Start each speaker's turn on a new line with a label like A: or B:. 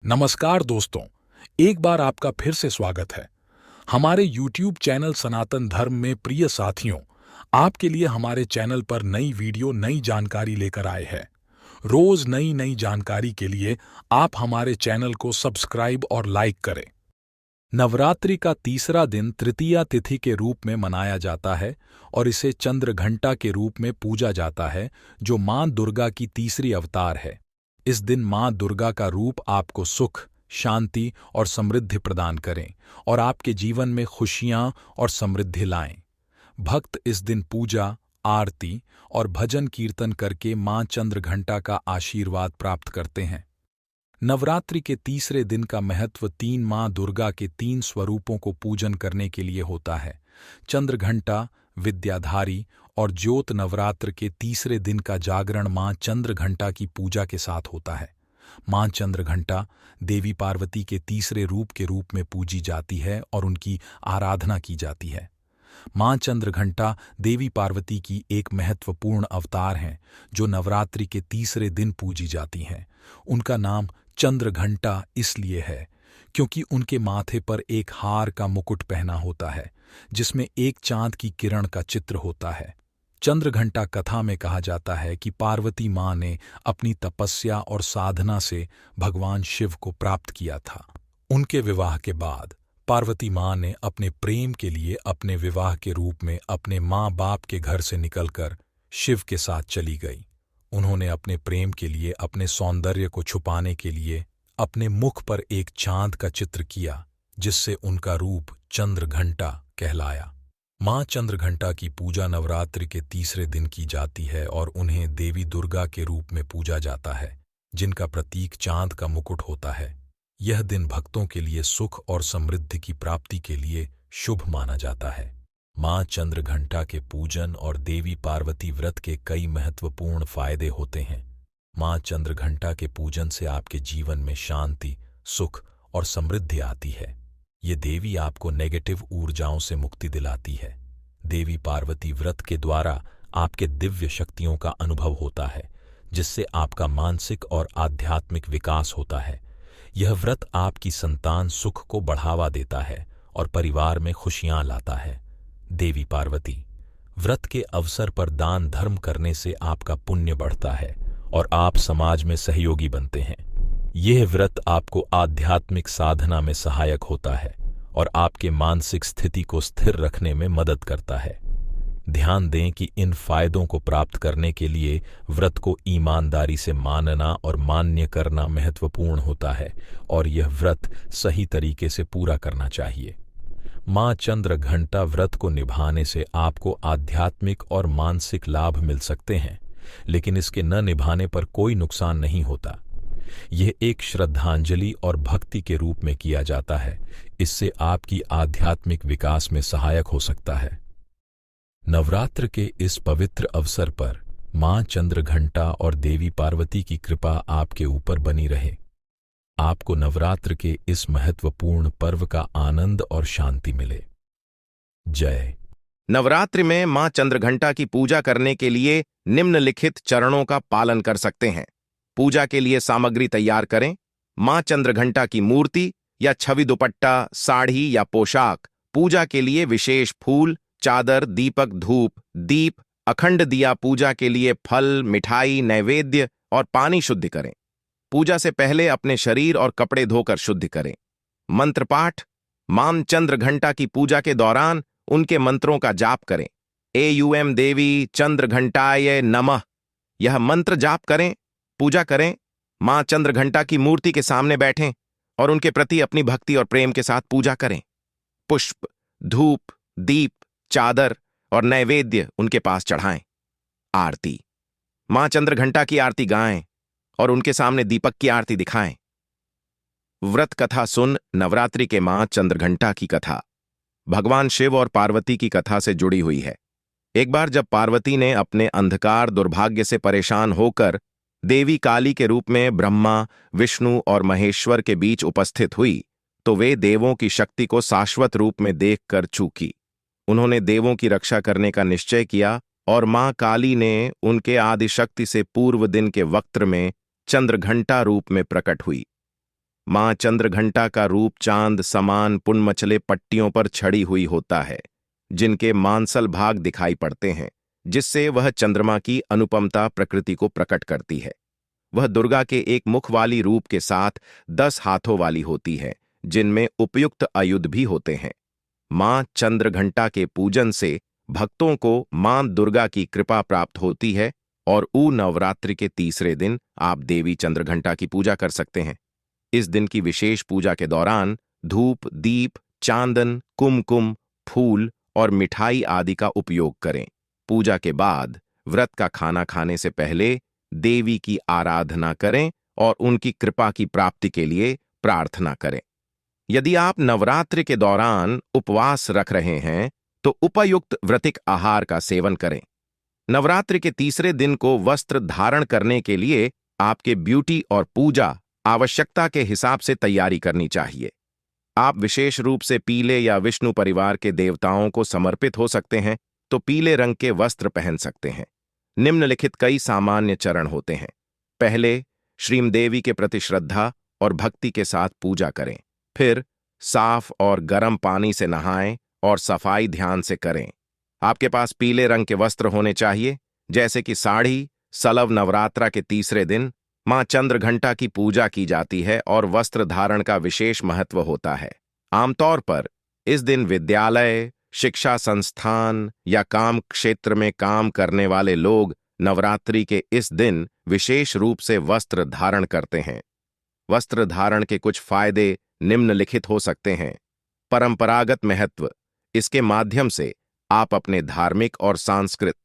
A: नमस्कार दोस्तों, एक बार आपका फिर से स्वागत है हमारे YouTube चैनल सनातन धर्म में। प्रिय साथियों, आपके लिए हमारे चैनल पर नई वीडियो नई जानकारी लेकर आए हैं। रोज नई नई जानकारी के लिए आप हमारे चैनल को सब्सक्राइब और लाइक करें। नवरात्रि का तीसरा दिन तृतीया तिथि के रूप में मनाया जाता है और इसे चंद्रघंटा के रूप में पूजा जाता है, जो मां दुर्गा की तीसरी अवतार है। इस दिन मां दुर्गा का रूप आपको सुख, शांति और समृद्धि प्रदान करें और आपके जीवन में खुशियां और समृद्धि लाएं। भक्त इस दिन पूजा, आरती और भजन कीर्तन करके मां चंद्रघंटा का आशीर्वाद प्राप्त करते हैं। नवरात्रि के तीसरे दिन का महत्व तीन मां दुर्गा के तीन स्वरूपों को पूजन करने के लिए होता है। चंद्रघंटा, विद्याधारी और ज्योत। नवरात्र के तीसरे दिन का जागरण मां चंद्रघंटा की पूजा के साथ होता है। मां चंद्रघंटा देवी पार्वती के तीसरे रूप के रूप में पूजी जाती है और उनकी आराधना की जाती है। मां चंद्रघंटा देवी पार्वती की एक महत्वपूर्ण अवतार हैं, जो नवरात्रि के तीसरे दिन पूजी जाती हैं। उनका नाम चंद्रघंटा इसलिए है क्योंकि उनके माथे पर एक हार का मुकुट पहना होता है, जिसमें एक चांद की किरण का चित्र होता है। चंद्रघंटा कथा में कहा जाता है कि पार्वती मां ने अपनी तपस्या और साधना से भगवान शिव को प्राप्त किया था। उनके विवाह के बाद पार्वती मां ने अपने प्रेम के लिए अपने विवाह के रूप में अपने मां बाप के घर से निकलकर शिव के साथ चली गई। उन्होंने अपने प्रेम के लिए अपने सौंदर्य को छुपाने के लिए अपने मुख पर एक चांद का चित्र किया, जिससे उनका रूप चंद्रघंटा कहलाया। मां चंद्रघंटा की पूजा नवरात्रि के तीसरे दिन की जाती है और उन्हें देवी दुर्गा के रूप में पूजा जाता है, जिनका प्रतीक चांद का मुकुट होता है। यह दिन भक्तों के लिए सुख और समृद्धि की प्राप्ति के लिए शुभ माना जाता है। मां चंद्रघंटा के पूजन और देवी पार्वती व्रत के कई महत्वपूर्ण फायदे होते हैं। मां चंद्रघंटा के पूजन से आपके जीवन में शांति, सुख और समृद्धि आती है। ये देवी आपको नेगेटिव ऊर्जाओं से मुक्ति दिलाती है। देवी पार्वती व्रत के द्वारा आपके दिव्य शक्तियों का अनुभव होता है, जिससे आपका मानसिक और आध्यात्मिक विकास होता है। यह व्रत आपकी संतान सुख को बढ़ावा देता है और परिवार में खुशियां लाता है। देवी पार्वती व्रत के अवसर पर दान धर्म करने से आपका पुण्य बढ़ता है और आप समाज में सहयोगी बनते हैं। यह व्रत आपको आध्यात्मिक साधना में सहायक होता है और आपके मानसिक स्थिति को स्थिर रखने में मदद करता है। ध्यान दें कि इन फायदों को प्राप्त करने के लिए व्रत को ईमानदारी से मानना और मान्य करना महत्वपूर्ण होता है और यह व्रत सही तरीके से पूरा करना चाहिए। मां चंद्रघंटा व्रत को निभाने से आपको आध्यात्मिक और मानसिक लाभ मिल सकते हैं, लेकिन इसके न निभाने पर कोई नुकसान नहीं होता। यह एक श्रद्धांजलि और भक्ति के रूप में किया जाता है। इससे आपकी आध्यात्मिक विकास में सहायक हो सकता है। नवरात्र के इस पवित्र अवसर पर मां चंद्रघंटा और देवी पार्वती की कृपा आपके ऊपर बनी रहे। आपको नवरात्र के इस महत्वपूर्ण पर्व का आनंद और शांति मिले। जय।
B: नवरात्रि में मां चंद्रघंटा की पूजा करने के लिए निम्नलिखित चरणों का पालन कर सकते हैं। पूजा के लिए सामग्री तैयार करें। मां चंद्रघंटा की मूर्ति या छवि, दुपट्टा, साड़ी या पोशाक। पूजा के लिए विशेष फूल, चादर, दीपक, धूप, दीप, अखंड दिया। पूजा के लिए फल, मिठाई, नैवेद्य और पानी शुद्ध करें। पूजा से पहले अपने शरीर और कपड़े धोकर शुद्ध करें। मंत्र पाठ। मां चंद्रघंटा की पूजा के दौरान उनके मंत्रों का जाप करें। एयूएम देवी चंद्रघंटाय नमः, यह मंत्र जाप करें। पूजा करें। मां चंद्रघंटा की मूर्ति के सामने बैठें और उनके प्रति अपनी भक्ति और प्रेम के साथ पूजा करें। पुष्प, धूप, दीप, चादर और नैवेद्य उनके पास चढ़ाएं। आरती। मां चंद्रघंटा की आरती गाएं और उनके सामने दीपक की आरती दिखाएं। व्रत कथा सुन। नवरात्रि के मां चंद्रघंटा की कथा भगवान शिव और पार्वती की कथा से जुड़ी हुई है। एक बार जब पार्वती ने अपने अंधकार दुर्भाग्य से परेशान होकर देवी काली के रूप में ब्रह्मा, विष्णु और महेश्वर के बीच उपस्थित हुई, तो वे देवों की शक्ति को शाश्वत रूप में देखकर चूकी। उन्होंने देवों की रक्षा करने का निश्चय किया और मां काली ने उनके आदिशक्ति से पूर्व दिन के वक्त्र में चंद्रघंटा रूप में प्रकट हुई। मां चंद्रघंटा का रूप चांद समान पुनमचले पट्टियों पर छड़ी हुई होता है, जिनके मांसल भाग दिखाई पड़ते हैं, जिससे वह चंद्रमा की अनुपमता प्रकृति को प्रकट करती है। वह दुर्गा के एक मुख वाली रूप के साथ 10 हाथों वाली होती है, जिनमें उपयुक्त आयुध भी होते हैं। मां चंद्रघंटा के पूजन से भक्तों को मां दुर्गा की कृपा प्राप्त होती है और नवरात्रि के तीसरे दिन आप देवी चंद्रघंटा की पूजा कर सकते हैं। इस दिन की विशेष पूजा के दौरान धूप, दीप, चांदन, कुमकुम, फूल और मिठाई आदि का उपयोग करें। पूजा के बाद व्रत का खाना खाने से पहले देवी की आराधना करें और उनकी कृपा की प्राप्ति के लिए प्रार्थना करें। यदि आप नवरात्रि के दौरान उपवास रख रहे हैं तो उपयुक्त व्रतिक आहार का सेवन करें। नवरात्रि के तीसरे दिन को वस्त्र धारण करने के लिए आपके ब्यूटी और पूजा आवश्यकता के हिसाब से तैयारी करनी चाहिए। आप विशेष रूप से पीले या विष्णु परिवार के देवताओं को समर्पित हो सकते हैं तो पीले रंग के वस्त्र पहन सकते हैं। निम्नलिखित कई सामान्य चरण होते हैं। पहले, श्रीमदेवी के प्रति श्रद्धा और भक्ति के साथ पूजा करें। फिर साफ और गर्म पानी से नहाएं और सफाई ध्यान से करें। आपके पास पीले रंग के वस्त्र होने चाहिए, जैसे कि साड़ी। सलव नवरात्रा के तीसरे दिन मां चंद्रघंटा की पूजा की जाती है और वस्त्र धारण का विशेष महत्व होता है। आमतौर पर इस दिन विद्यालय, शिक्षा संस्थान या काम क्षेत्र में काम करने वाले लोग नवरात्रि के इस दिन विशेष रूप से वस्त्र धारण करते हैं। वस्त्र धारण के कुछ फायदे निम्नलिखित हो सकते हैं। परंपरागत महत्व, इसके माध्यम से आप अपने धार्मिक और सांस्कृतिक